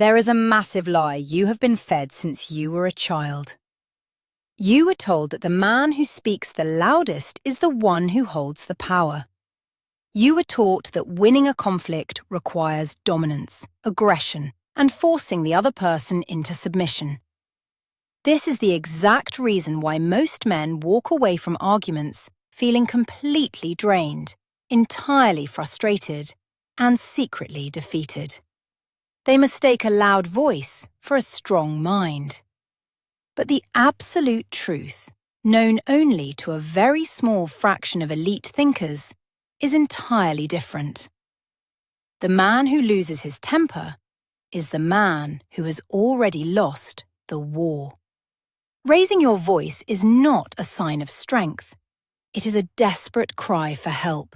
There is a massive lie you have been fed since you were a child. You were told that the man who speaks the loudest is the one who holds the power. You were taught that winning a conflict requires dominance, aggression, and forcing the other person into submission. This is the exact reason why most men walk away from arguments feeling completely drained, entirely frustrated, and secretly defeated. They mistake a loud voice for a strong mind. But the absolute truth, known only to a very small fraction of elite thinkers, is entirely different. The man who loses his temper is the man who has already lost the war. Raising your voice is not a sign of strength. It is a desperate cry for help.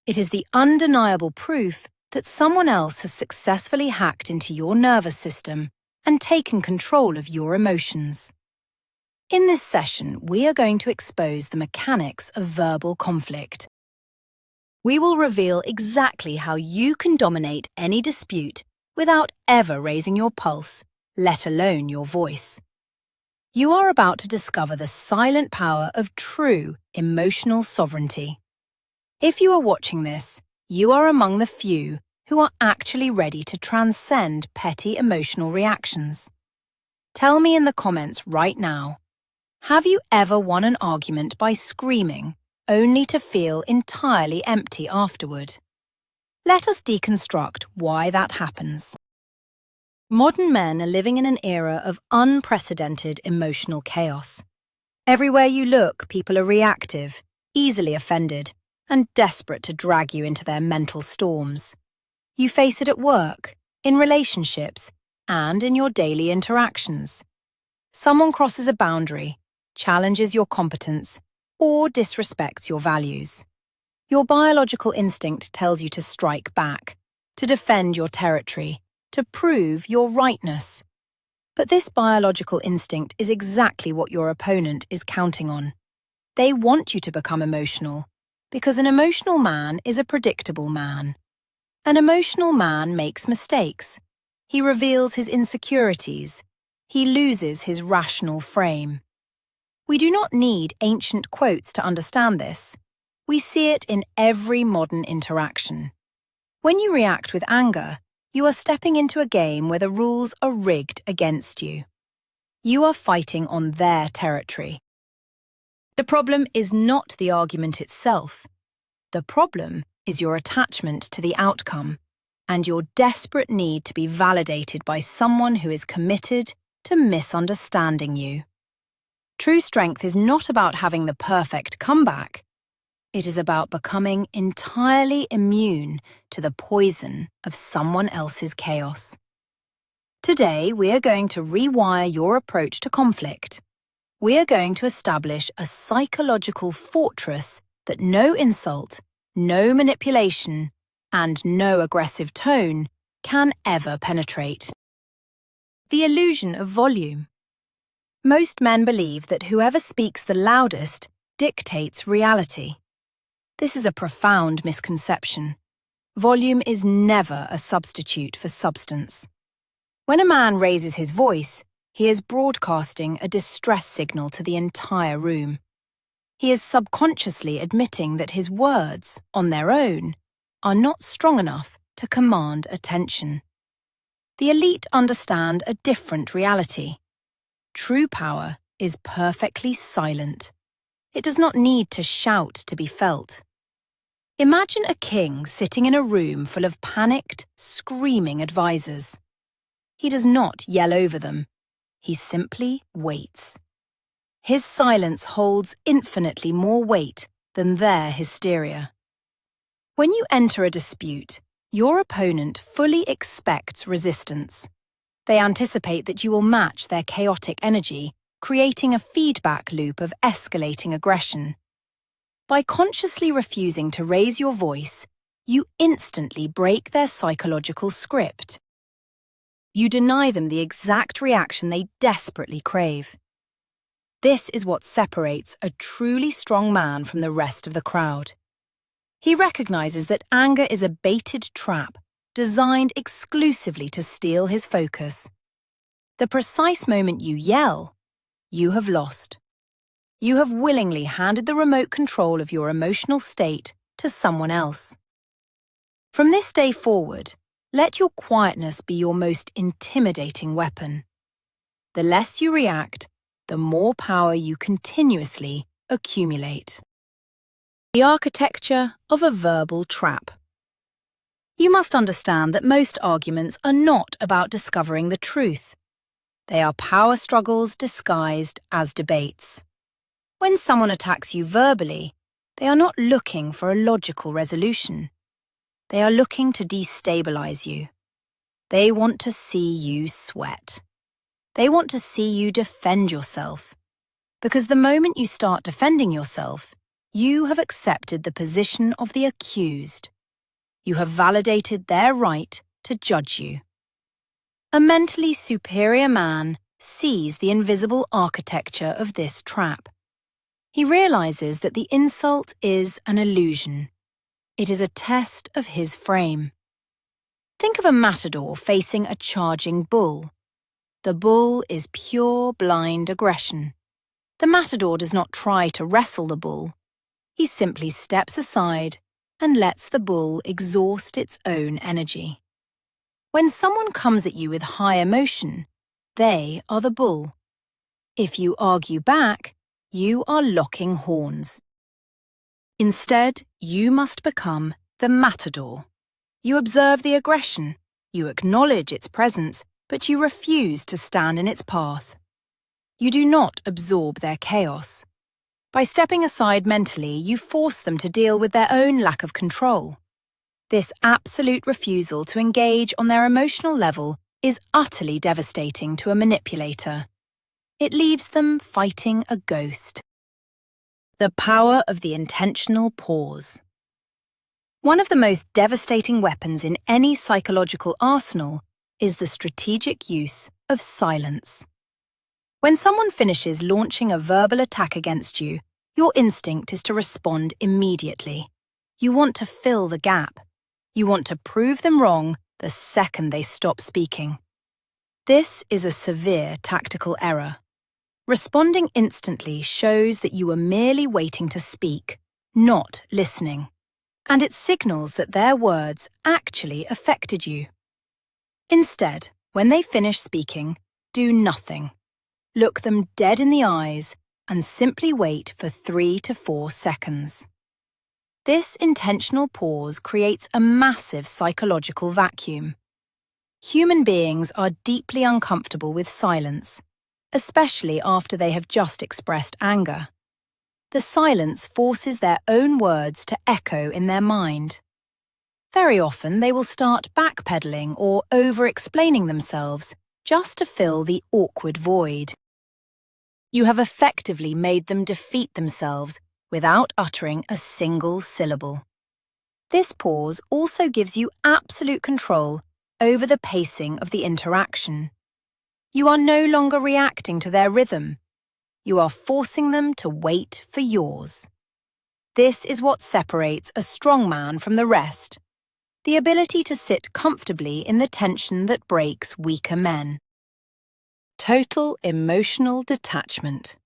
It is the undeniable proof that someone else has successfully hacked into your nervous system and taken control of your emotions. In this session, we are going to expose the mechanics of verbal conflict. We will reveal exactly how you can dominate any dispute without ever raising your pulse, let alone your voice. You are about to discover the silent power of true emotional sovereignty. If you are watching this, you are among the few who are actually ready to transcend petty emotional reactions. Tell me in the comments right now, have you ever won an argument by screaming, only to feel entirely empty afterward? Let us deconstruct why that happens. Modern men are living in an era of unprecedented emotional chaos. Everywhere you look, people are reactive, easily offended, and desperate to drag you into their mental storms. You face it at work, in relationships, and in your daily interactions. Someone crosses a boundary, challenges your competence, or disrespects your values. Your biological instinct tells you to strike back, to defend your territory, to prove your rightness. But this biological instinct is exactly what your opponent is counting on. They want you to become emotional, because an emotional man is a predictable man. An emotional man makes mistakes. He reveals his insecurities. He loses his rational frame. We do not need ancient quotes to understand this. We see it in every modern interaction. When you react with anger, you are stepping into a game where the rules are rigged against you. You are fighting on their territory. The problem is not the argument itself. The problem is your attachment to the outcome and your desperate need to be validated by someone who is committed to misunderstanding you. True strength is not about having the perfect comeback. It is about becoming entirely immune to the poison of someone else's chaos. Today, we are going to rewire your approach to conflict. We are going to establish a psychological fortress that no insult, no manipulation, and no aggressive tone can ever penetrate. The illusion of volume. Most men believe that whoever speaks the loudest dictates reality. This is a profound misconception. Volume is never a substitute for substance. When a man raises his voice, he is broadcasting a distress signal to the entire room. He is subconsciously admitting that his words, on their own, are not strong enough to command attention. The elite understand a different reality. True power is perfectly silent. It does not need to shout to be felt. Imagine a king sitting in a room full of panicked, screaming advisors. He does not yell over them. He simply waits. His silence holds infinitely more weight than their hysteria. When you enter a dispute, your opponent fully expects resistance. They anticipate that you will match their chaotic energy, creating a feedback loop of escalating aggression. By consciously refusing to raise your voice, you instantly break their psychological script. You deny them the exact reaction they desperately crave. This is what separates a truly strong man from the rest of the crowd. He recognizes that anger is a baited trap designed exclusively to steal his focus. The precise moment you yell, you have lost. You have willingly handed the remote control of your emotional state to someone else. From this day forward, let your quietness be your most intimidating weapon. The less you react, the more power you continuously accumulate. The architecture of a verbal trap. You must understand that most arguments are not about discovering the truth. They are power struggles disguised as debates. When someone attacks you verbally, they are not looking for a logical resolution. They are looking to destabilize you. They want to see you sweat. They want to see you defend yourself. Because the moment you start defending yourself, you have accepted the position of the accused. You have validated their right to judge you. A mentally superior man sees the invisible architecture of this trap. He realizes that the insult is an illusion. It is a test of his frame. Think of a matador facing a charging bull. The bull is pure blind aggression. The matador does not try to wrestle the bull. He simply steps aside and lets the bull exhaust its own energy. When someone comes at you with high emotion, they are the bull. If you argue back, you are locking horns. Instead, you must become the matador. You observe the aggression, you acknowledge its presence, but you refuse to stand in its path. You do not absorb their chaos. By stepping aside mentally, you force them to deal with their own lack of control. This absolute refusal to engage on their emotional level is utterly devastating to a manipulator. It leaves them fighting a ghost. The power of the intentional pause. One of the most devastating weapons in any psychological arsenal is the strategic use of silence. When someone finishes launching a verbal attack against you, your instinct is to respond immediately. You want to fill the gap. You want to prove them wrong the second they stop speaking. This is a severe tactical error. Responding instantly shows that you are merely waiting to speak, not listening, and it signals that their words actually affected you. Instead, when they finish speaking, do nothing. Look them dead in the eyes and simply wait for 3 to 4 seconds. This intentional pause creates a massive psychological vacuum. Human beings are deeply uncomfortable with silence, especially after they have just expressed anger. The silence forces their own words to echo in their mind. Very often they will start backpedaling or over-explaining themselves just to fill the awkward void. You have effectively made them defeat themselves without uttering a single syllable. This pause also gives you absolute control over the pacing of the interaction. You are no longer reacting to their rhythm. You are forcing them to wait for yours. This is what separates a strong man from the rest, the ability to sit comfortably in the tension that breaks weaker men. Total emotional detachment.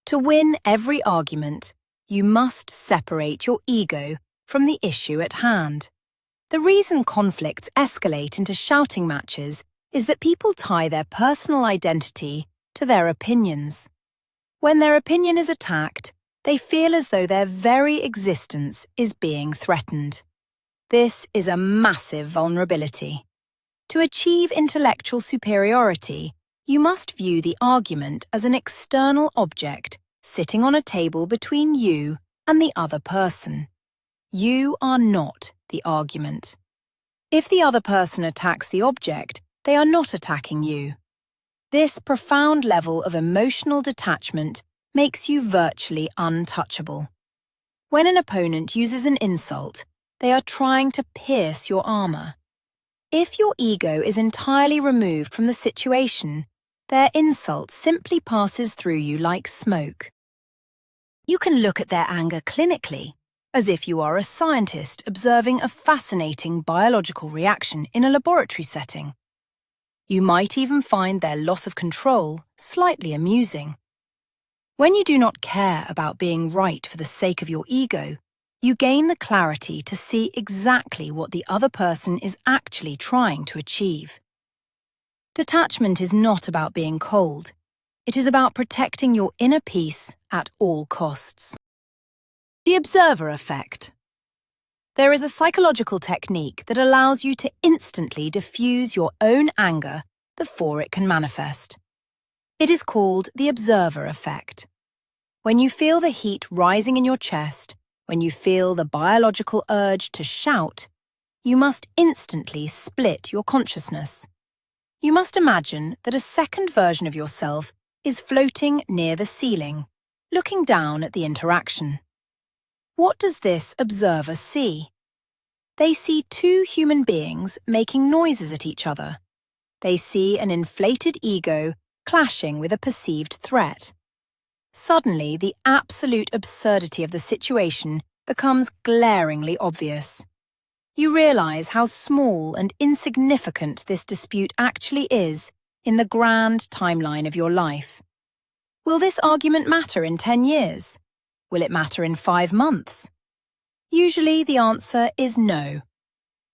To win every argument, you must separate your ego from the issue at hand. The reason conflicts escalate into shouting matches is that people tie their personal identity to their opinions. When their opinion is attacked, they feel as though their very existence is being threatened. This is a massive vulnerability. To achieve intellectual superiority, you must view the argument as an external object sitting on a table between you and the other person. You are not the argument. If the other person attacks the object, they are not attacking you. This profound level of emotional detachment makes you virtually untouchable. When an opponent uses an insult, they are trying to pierce your armor. If your ego is entirely removed from the situation, their insult simply passes through you like smoke. You can look at their anger clinically, as if you are a scientist observing a fascinating biological reaction in a laboratory setting. You might even find their loss of control slightly amusing. When you do not care about being right for the sake of your ego, you gain the clarity to see exactly what the other person is actually trying to achieve. Detachment is not about being cold. It is about protecting your inner peace at all costs. The observer effect. There is a psychological technique that allows you to instantly diffuse your own anger before it can manifest. It is called the observer effect. When you feel the heat rising in your chest, when you feel the biological urge to shout, you must instantly split your consciousness. You must imagine that a second version of yourself is floating near the ceiling, looking down at the interaction. What does this observer see? They see two human beings making noises at each other. They see an inflated ego clashing with a perceived threat. Suddenly, the absolute absurdity of the situation becomes glaringly obvious. You realize how small and insignificant this dispute actually is in the grand timeline of your life. Will this argument matter in 10 years? Will it matter in 5 months? Usually the answer is no.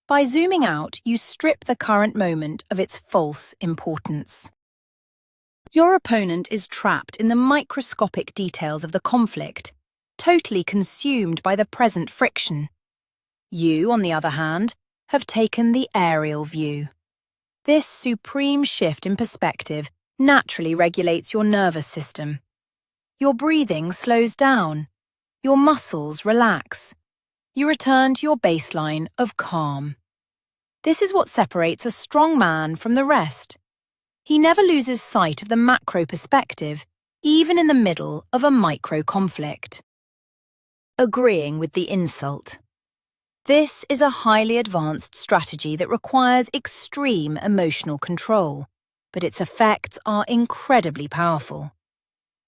By zooming out, you strip the current moment of its false importance. Your opponent is trapped in the microscopic details of the conflict, totally consumed by the present friction. You, on the other hand, have taken the aerial view. This supreme shift in perspective naturally regulates your nervous system. Your breathing slows down. Your muscles relax. You return to your baseline of calm. This is what separates a strong man from the rest. He never loses sight of the macro perspective, even in the middle of a micro conflict. Agreeing with the insult. This is a highly advanced strategy that requires extreme emotional control, but its effects are incredibly powerful.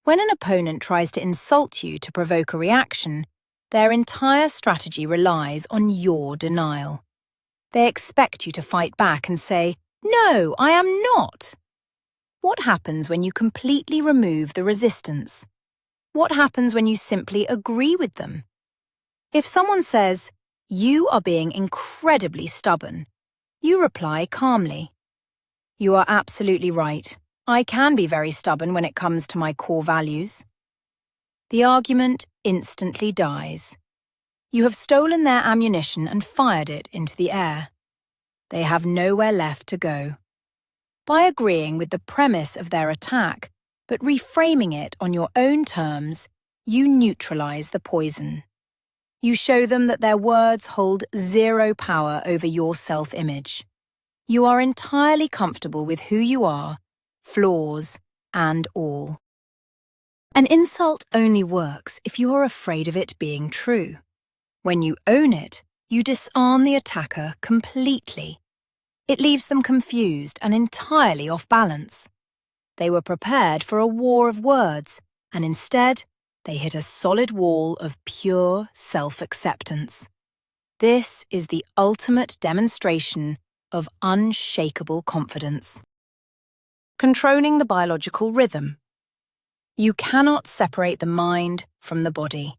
When an opponent tries to insult you to provoke a reaction, their entire strategy relies on your denial. They expect you to fight back and say, "No, I am not." What happens when you completely remove the resistance? What happens when you simply agree with them? If someone says, "You are being incredibly stubborn," you reply calmly, "You are absolutely right. I can be very stubborn when it comes to my core values." The argument instantly dies. You have stolen their ammunition and fired it into the air. They have nowhere left to go. By agreeing with the premise of their attack, but reframing it on your own terms, you neutralize the poison. You show them that their words hold zero power over your self-image. You are entirely comfortable with who you are, flaws and all. An insult only works if you are afraid of it being true. When you own it, you disarm the attacker completely. It leaves them confused and entirely off balance. They were prepared for a war of words, and instead, they hit a solid wall of pure self-acceptance. This is the ultimate demonstration of unshakable confidence. Controlling the biological rhythm. You cannot separate the mind from the body.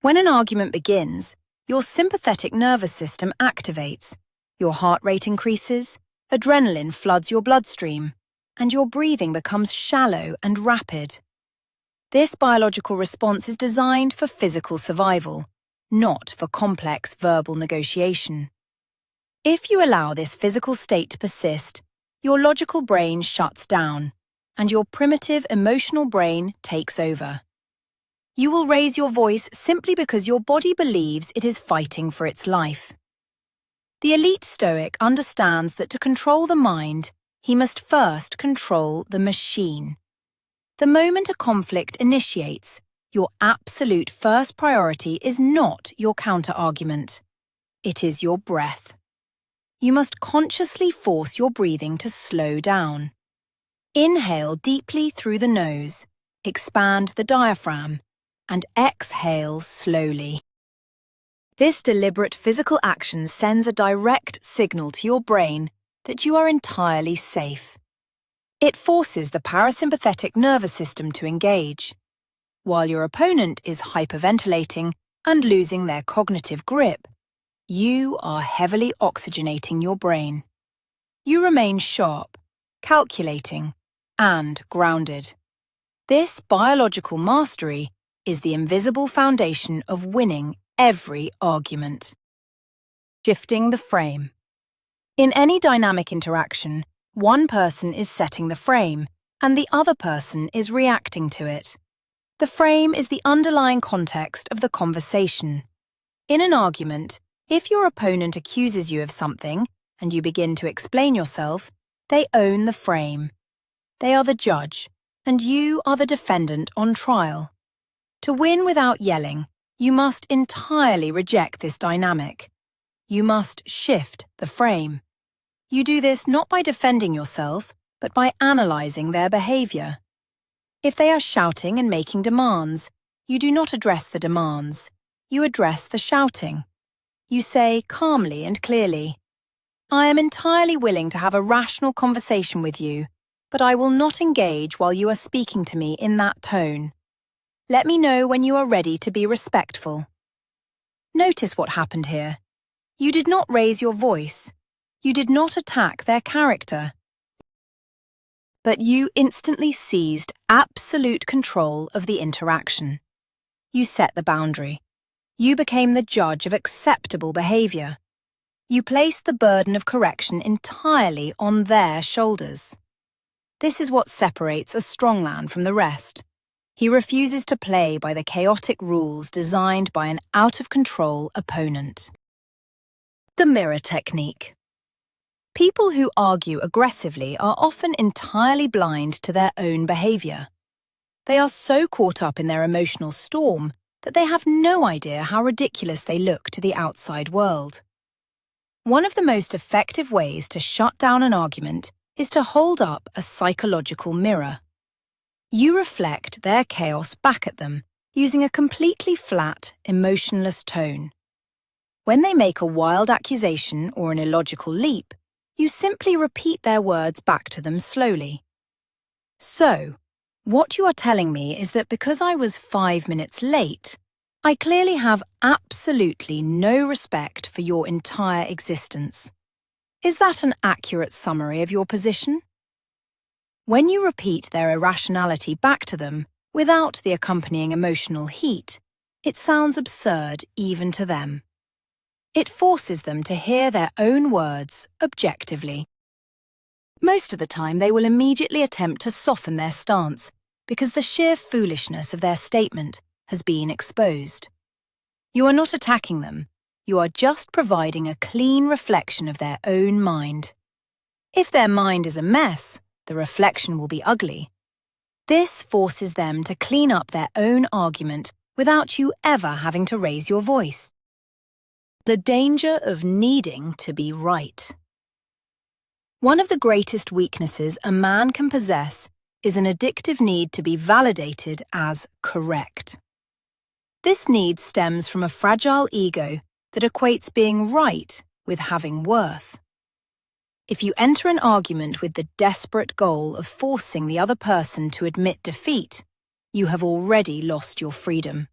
When an argument begins, your sympathetic nervous system activates. Your heart rate increases, adrenaline floods your bloodstream, and your breathing becomes shallow and rapid. This biological response is designed for physical survival, not for complex verbal negotiation. If you allow this physical state to persist, your logical brain shuts down, and your primitive emotional brain takes over. You will raise your voice simply because your body believes it is fighting for its life. The elite Stoic understands that to control the mind, he must first control the machine. The moment a conflict initiates, your absolute first priority is not your counter-argument. It is your breath. You must consciously force your breathing to slow down. Inhale deeply through the nose, expand the diaphragm, and exhale slowly. This deliberate physical action sends a direct signal to your brain that you are entirely safe. It forces the parasympathetic nervous system to engage. While your opponent is hyperventilating and losing their cognitive grip, you are heavily oxygenating your brain. You remain sharp, calculating, and grounded. This biological mastery is the invisible foundation of winning every argument. Shifting the frame. In any dynamic interaction, one person is setting the frame, and the other person is reacting to it. The frame is the underlying context of the conversation. In an argument, if your opponent accuses you of something and you begin to explain yourself, they own the frame. They are the judge, and you are the defendant on trial. To win without yelling, you must entirely reject this dynamic. You must shift the frame. You do this not by defending yourself, but by analyzing their behavior. If they are shouting and making demands, you do not address the demands. You address the shouting. You say calmly and clearly, "I am entirely willing to have a rational conversation with you, but I will not engage while you are speaking to me in that tone. Let me know when you are ready to be respectful." Notice what happened here. You did not raise your voice. You did not attack their character. But you instantly seized absolute control of the interaction. You set the boundary. You became the judge of acceptable behavior. You placed the burden of correction entirely on their shoulders. This is what separates a strongman from the rest. He refuses to play by the chaotic rules designed by an out-of-control opponent. The mirror technique. People who argue aggressively are often entirely blind to their own behavior. They are so caught up in their emotional storm that they have no idea how ridiculous they look to the outside world. One of the most effective ways to shut down an argument is to hold up a psychological mirror. You reflect their chaos back at them using a completely flat, emotionless tone. When they make a wild accusation or an illogical leap, you simply repeat their words back to them slowly. "So, what you are telling me is that because I was 5 minutes late, I clearly have absolutely no respect for your entire existence. Is that an accurate summary of your position?" When you repeat their irrationality back to them, without the accompanying emotional heat, it sounds absurd even to them. It forces them to hear their own words objectively. Most of the time, they will immediately attempt to soften their stance because the sheer foolishness of their statement has been exposed. You are not attacking them. You are just providing a clean reflection of their own mind. If their mind is a mess, the reflection will be ugly. This forces them to clean up their own argument without you ever having to raise your voice. The danger of needing to be right. One of the greatest weaknesses a man can possess is an addictive need to be validated as correct. This need stems from a fragile ego that equates being right with having worth. If you enter an argument with the desperate goal of forcing the other person to admit defeat, you have already lost your freedom.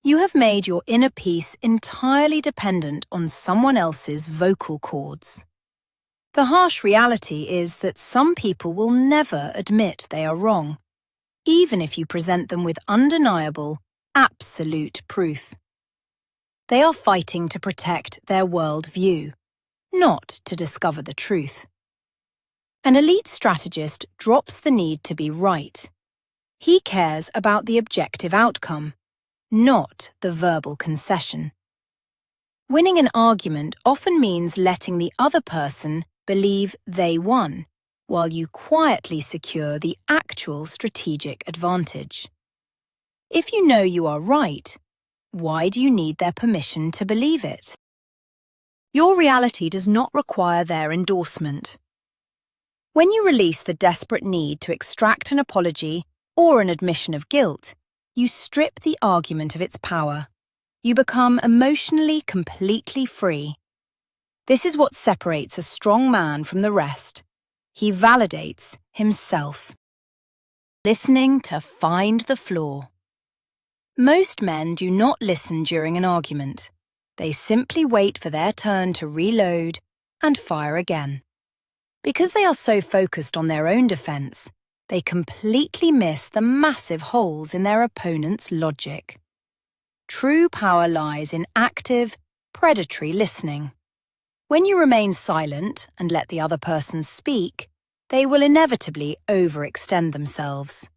You have made your inner peace entirely dependent on someone else's vocal cords. The harsh reality is that some people will never admit they are wrong, even if you present them with undeniable, absolute proof. They are fighting to protect their worldview, not to discover the truth. An elite strategist drops the need to be right. He cares about the objective outcome, not the verbal concession. Winning an argument often means letting the other person believe they won, while you quietly secure the actual strategic advantage. If you know you are right, why do you need their permission to believe it? Your reality does not require their endorsement. When you release the desperate need to extract an apology or an admission of guilt, you strip the argument of its power. You become emotionally completely free. This is what separates a strong man from the rest. He validates himself. Listening to find the flaw. Most men do not listen during an argument. They simply wait for their turn to reload and fire again. Because they are so focused on their own defense, they completely miss the massive holes in their opponent's logic. True power lies in active, predatory listening. When you remain silent and let the other person speak, they will inevitably overextend themselves.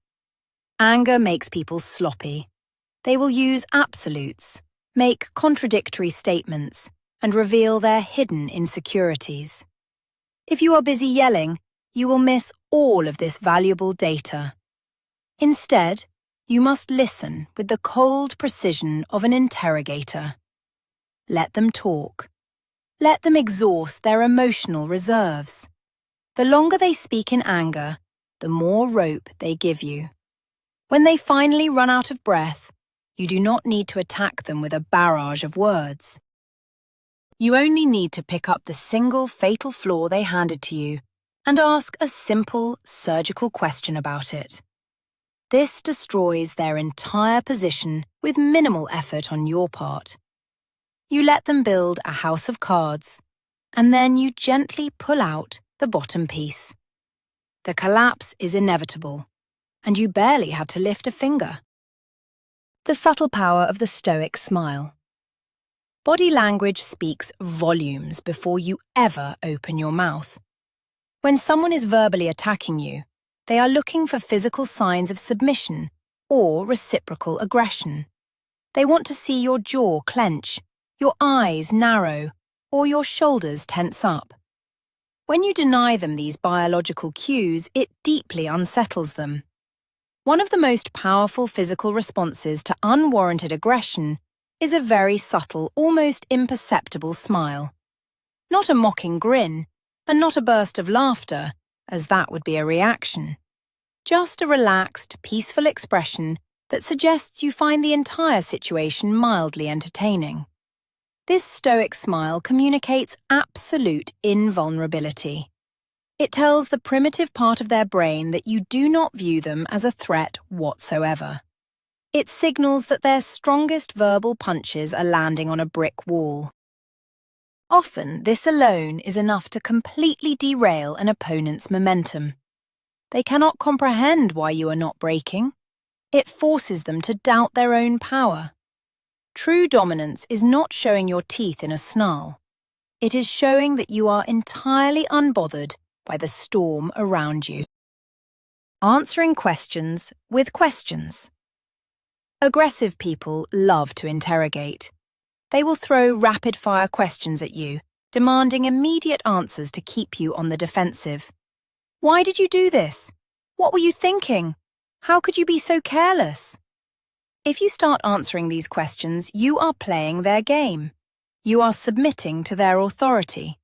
Anger makes people sloppy. They will use absolutes, make contradictory statements, and reveal their hidden insecurities. If you are busy yelling, you will miss all of this valuable data. Instead, you must listen with the cold precision of an interrogator. Let them talk. Let them exhaust their emotional reserves. The longer they speak in anger, the more rope they give you. When they finally run out of breath, you do not need to attack them with a barrage of words. You only need to pick up the single fatal flaw they handed to you and ask a simple, surgical question about it. This destroys their entire position with minimal effort on your part. You let them build a house of cards, and then you gently pull out the bottom piece. The collapse is inevitable, and you barely had to lift a finger. The subtle power of the Stoic smile. Body language speaks volumes before you ever open your mouth. When someone is verbally attacking you, they are looking for physical signs of submission or reciprocal aggression. They want to see your jaw clench, your eyes narrow, or your shoulders tense up. When you deny them these biological cues, it deeply unsettles them. One of the most powerful physical responses to unwarranted aggression is a very subtle, almost imperceptible smile. Not a mocking grin, and not a burst of laughter, as that would be a reaction. Just a relaxed, peaceful expression that suggests you find the entire situation mildly entertaining. This Stoic smile communicates absolute invulnerability. It tells the primitive part of their brain that you do not view them as a threat whatsoever. It signals that their strongest verbal punches are landing on a brick wall. Often, this alone is enough to completely derail an opponent's momentum. They cannot comprehend why you are not breaking. It forces them to doubt their own power. True dominance is not showing your teeth in a snarl. It is showing that you are entirely unbothered by the storm around you. Answering questions with questions. Aggressive people love to interrogate. They will throw rapid-fire questions at you, demanding immediate answers to keep you on the defensive. Why did you do this? What were you thinking? How could you be so careless? If you start answering these questions, you are playing their game. You are submitting to their authority.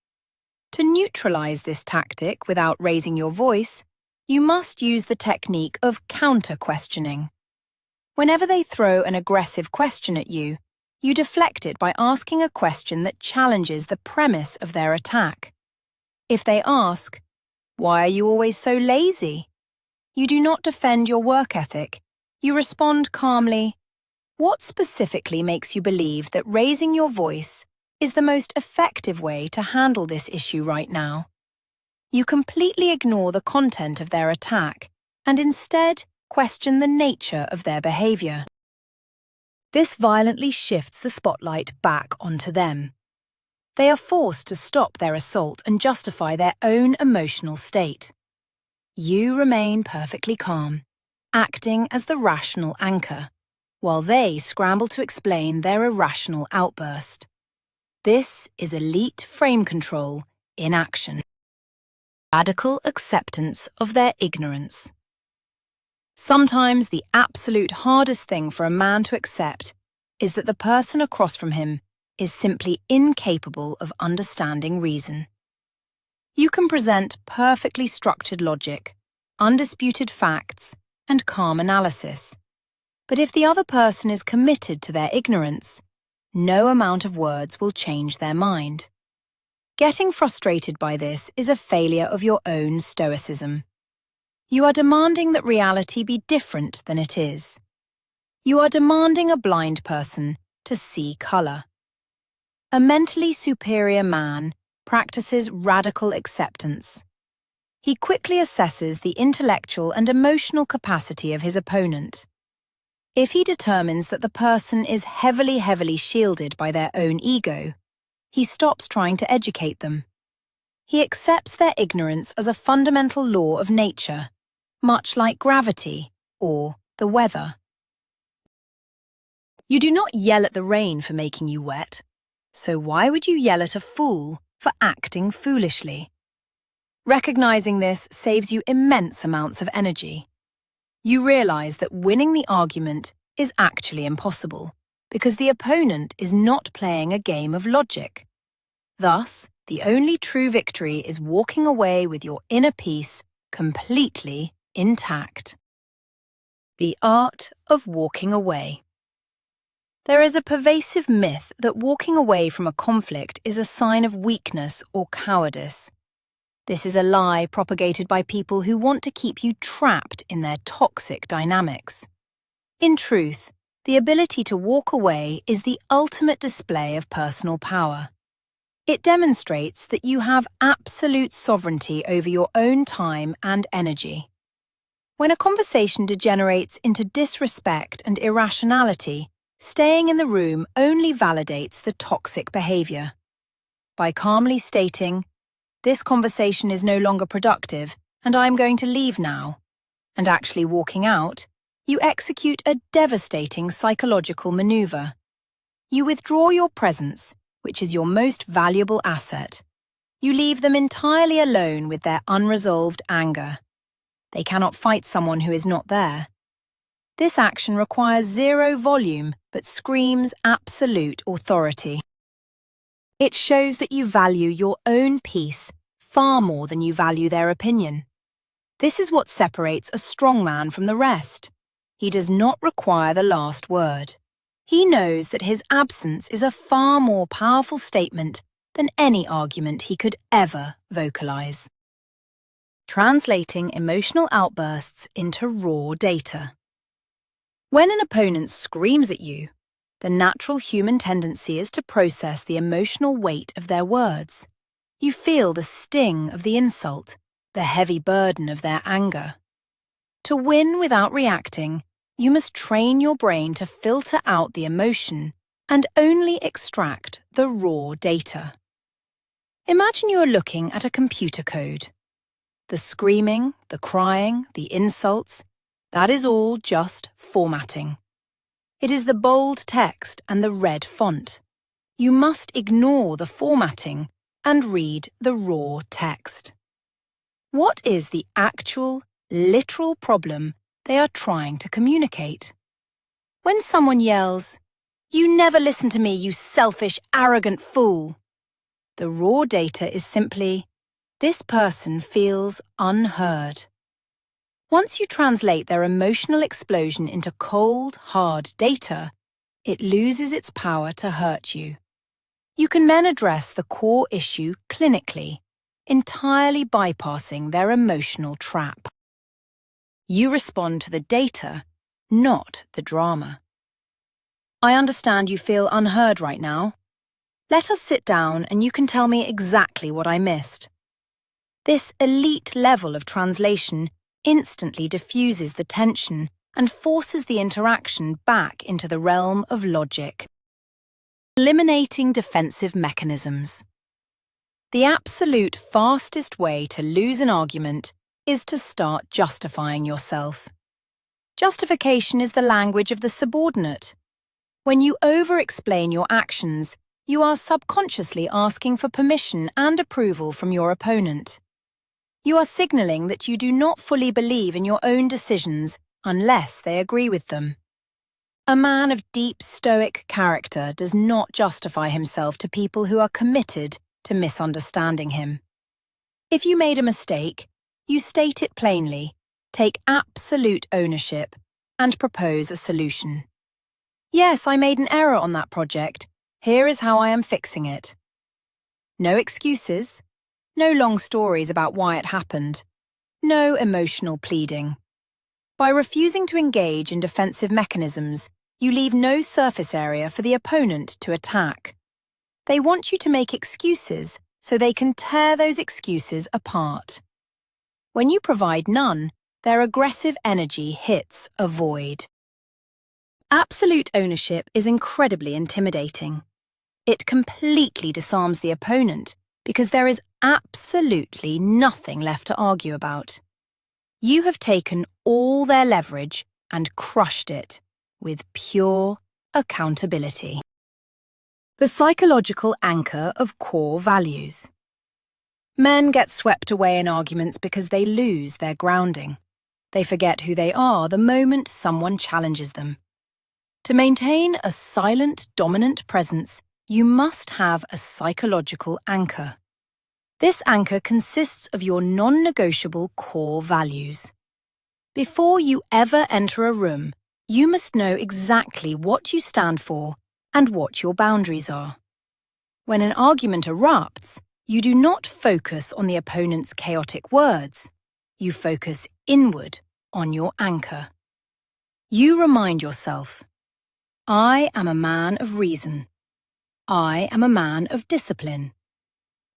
To neutralize this tactic without raising your voice, you must use the technique of counter-questioning. Whenever they throw an aggressive question at you, you deflect it by asking a question that challenges the premise of their attack. If they ask, "Why are you always so lazy?" you do not defend your work ethic. You respond calmly, "What specifically makes you believe that raising your voice is the most effective way to handle this issue right now?" You completely ignore the content of their attack and instead question the nature of their behavior. This violently shifts the spotlight back onto them. They are forced to stop their assault and justify their own emotional state. You remain perfectly calm, acting as the rational anchor, while they scramble to explain their irrational outburst. This is elite frame control in action. Radical acceptance of their ignorance. Sometimes the absolute hardest thing for a man to accept is that the person across from him is simply incapable of understanding reason. You can present perfectly structured logic, undisputed facts, and calm analysis. But if the other person is committed to their ignorance, no amount of words will change their mind. Getting frustrated by this is a failure of your own Stoicism. You are demanding that reality be different than it is. You are demanding a blind person to see colour. A mentally superior man practices radical acceptance. He quickly assesses the intellectual and emotional capacity of his opponent. If he determines that the person is heavily shielded by their own ego, he stops trying to educate them. He accepts their ignorance as a fundamental law of nature, much like gravity or the weather. You do not yell at the rain for making you wet, so why would you yell at a fool for acting foolishly? Recognizing this saves you immense amounts of energy. You realize that winning the argument is actually impossible, because the opponent is not playing a game of logic. Thus, the only true victory is walking away with your inner peace completely intact. The art of walking away. There is a pervasive myth that walking away from a conflict is a sign of weakness or cowardice. This is a lie propagated by people who want to keep you trapped in their toxic dynamics. In truth, the ability to walk away is the ultimate display of personal power. It demonstrates that you have absolute sovereignty over your own time and energy. When a conversation degenerates into disrespect and irrationality, staying in the room only validates the toxic behavior. By calmly stating, "This conversation is no longer productive, and I am going to leave now," and actually walking out, you execute a devastating psychological maneuver. You withdraw your presence, which is your most valuable asset. You leave them entirely alone with their unresolved anger. They cannot fight someone who is not there. This action requires zero volume but screams absolute authority. It shows that you value your own peace far more than you value their opinion. This is what separates a strong man from the rest. He does not require the last word. He knows that his absence is a far more powerful statement than any argument he could ever vocalize. Translating emotional outbursts into raw data. When an opponent screams at you, the natural human tendency is to process the emotional weight of their words. You feel the sting of the insult, the heavy burden of their anger. To win without reacting, you must train your brain to filter out the emotion and only extract the raw data. Imagine you are looking at a computer code. The screaming, the crying, the insults, that is all just formatting. It is the bold text and the red font. You must ignore the formatting and read the raw text. What is the actual, literal problem they are trying to communicate? When someone yells, "You never listen to me, you selfish, arrogant fool," the raw data is simply, this person feels unheard. Once you translate their emotional explosion into cold, hard data, it loses its power to hurt you. You can then address the core issue clinically, entirely bypassing their emotional trap. You respond to the data, not the drama. I understand you feel unheard right now. Let us sit down and you can tell me exactly what I missed. This elite level of translation instantly diffuses the tension and forces the interaction back into the realm of logic. Eliminating defensive mechanisms. The absolute fastest way to lose an argument is to start justifying yourself. Justification is the language of the subordinate. When you over-explain your actions, you are subconsciously asking for permission and approval from your opponent. You are signaling that you do not fully believe in your own decisions unless they agree with them. A man of deep stoic character does not justify himself to people who are committed to misunderstanding him. If you made a mistake, you state it plainly, take absolute ownership, and propose a solution. Yes, I made an error on that project, Here is how I am fixing it. No excuses. No long stories about why it happened. No emotional pleading. By refusing to engage in defensive mechanisms, you leave no surface area for the opponent to attack. They want you to make excuses so they can tear those excuses apart. When you provide none, their aggressive energy hits a void. Absolute ownership is incredibly intimidating. It completely disarms the opponent because there is absolutely nothing left to argue about. You have taken all their leverage and crushed it with pure accountability. The psychological anchor of core values. Men get swept away in arguments because they lose their grounding. They forget who they are the moment someone challenges them. To maintain a silent, dominant presence, you must have a psychological anchor. This anchor consists of your non-negotiable core values. Before you ever enter a room, you must know exactly what you stand for and what your boundaries are. When an argument erupts, you do not focus on the opponent's chaotic words. You focus inward on your anchor. You remind yourself, I am a man of reason. I am a man of discipline.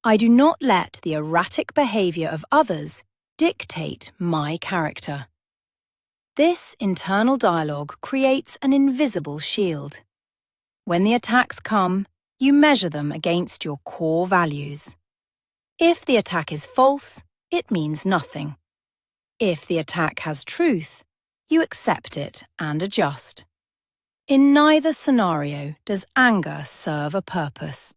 I do not let the erratic behavior of others dictate my character. This internal dialogue creates an invisible shield. When the attacks come, you measure them against your core values. If the attack is false, it means nothing. If the attack has truth, you accept it and adjust. In neither scenario does anger serve a purpose.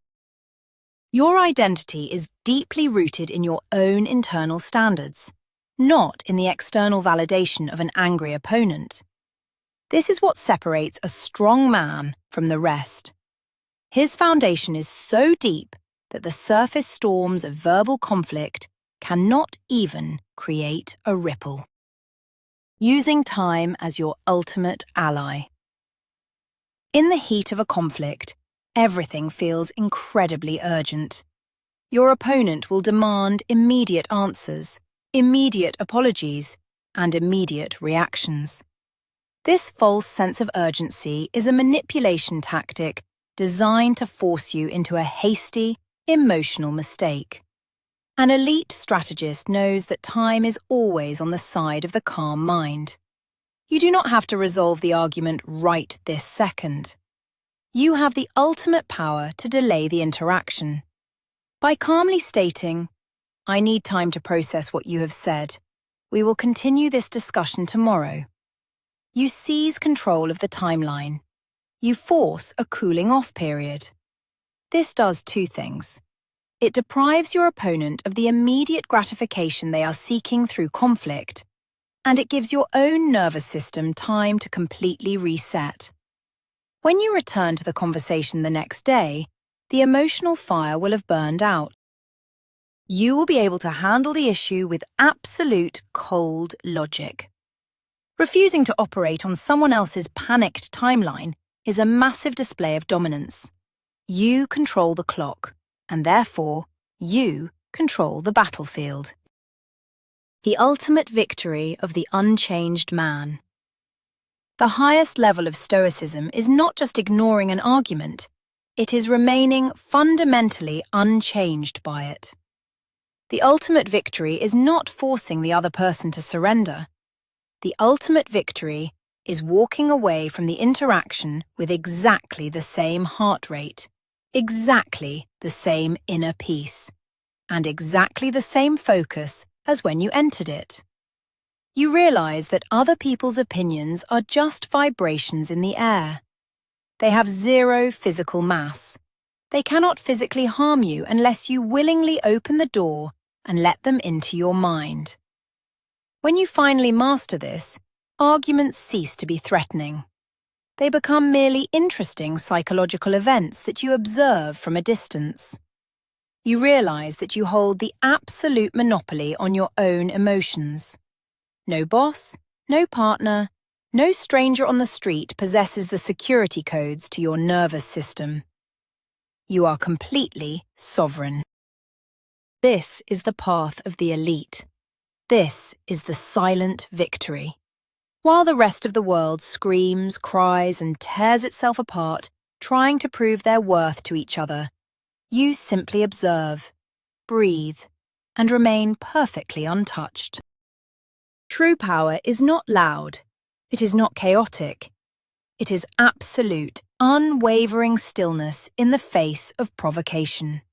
Your identity is deeply rooted in your own internal standards, not in the external validation of an angry opponent. This is what separates a strong man from the rest. His foundation is so deep that the surface storms of verbal conflict cannot even create a ripple. Using time as your ultimate ally. In the heat of a conflict, everything feels incredibly urgent. Your opponent will demand immediate answers, immediate apologies, and immediate reactions. This false sense of urgency is a manipulation tactic designed to force you into a hasty, emotional mistake. An elite strategist knows that time is always on the side of the calm mind. You do not have to resolve the argument right this second. You have the ultimate power to delay the interaction. By calmly stating, I need time to process what you have said. We will continue this discussion tomorrow. You seize control of the timeline. You force a cooling-off period. This does two things. It deprives your opponent of the immediate gratification they are seeking through conflict, and it gives your own nervous system time to completely reset. When you return to the conversation the next day, the emotional fire will have burned out. You will be able to handle the issue with absolute cold logic. Refusing to operate on someone else's panicked timeline is a massive display of dominance. You control the clock, and therefore, you control the battlefield. The ultimate victory of the unchanged man. The highest level of Stoicism is not just ignoring an argument, it is remaining fundamentally unchanged by it. The ultimate victory is not forcing the other person to surrender. The ultimate victory is walking away from the interaction with exactly the same heart rate, exactly the same inner peace, and exactly the same focus as when you entered it. You realize that other people's opinions are just vibrations in the air. They have zero physical mass. They cannot physically harm you unless you willingly open the door and let them into your mind. When you finally master this, arguments cease to be threatening. They become merely interesting psychological events that you observe from a distance. You realize that you hold the absolute monopoly on your own emotions. No boss, no partner, no stranger on the street possesses the security codes to your nervous system. You are completely sovereign. This is the path of the elite. This is the silent victory. While the rest of the world screams, cries, and tears itself apart, trying to prove their worth to each other, you simply observe, breathe, and remain perfectly untouched. True power is not loud. It is not chaotic. It is absolute, unwavering stillness in the face of provocation.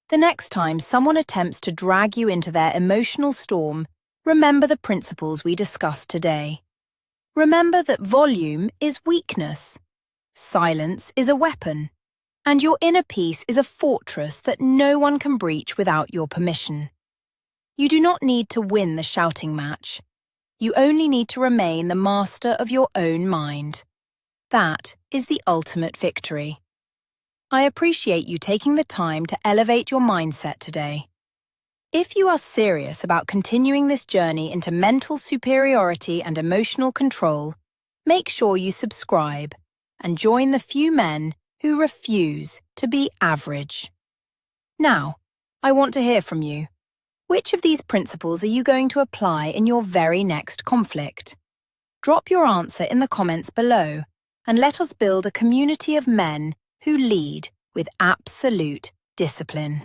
The next time someone attempts to drag you into their emotional storm, remember the principles we discussed today. Remember that volume is weakness, silence is a weapon, and your inner peace is a fortress that no one can breach without your permission. You do not need to win the shouting match. You only need to remain the master of your own mind. That is the ultimate victory. I appreciate you taking the time to elevate your mindset today. If you are serious about continuing this journey into mental superiority and emotional control, make sure you subscribe and join the few men who refuse to be average. Now, I want to hear from you. Which of these principles are you going to apply in your very next conflict? Drop your answer in the comments below and let us build a community of men who lead with absolute discipline.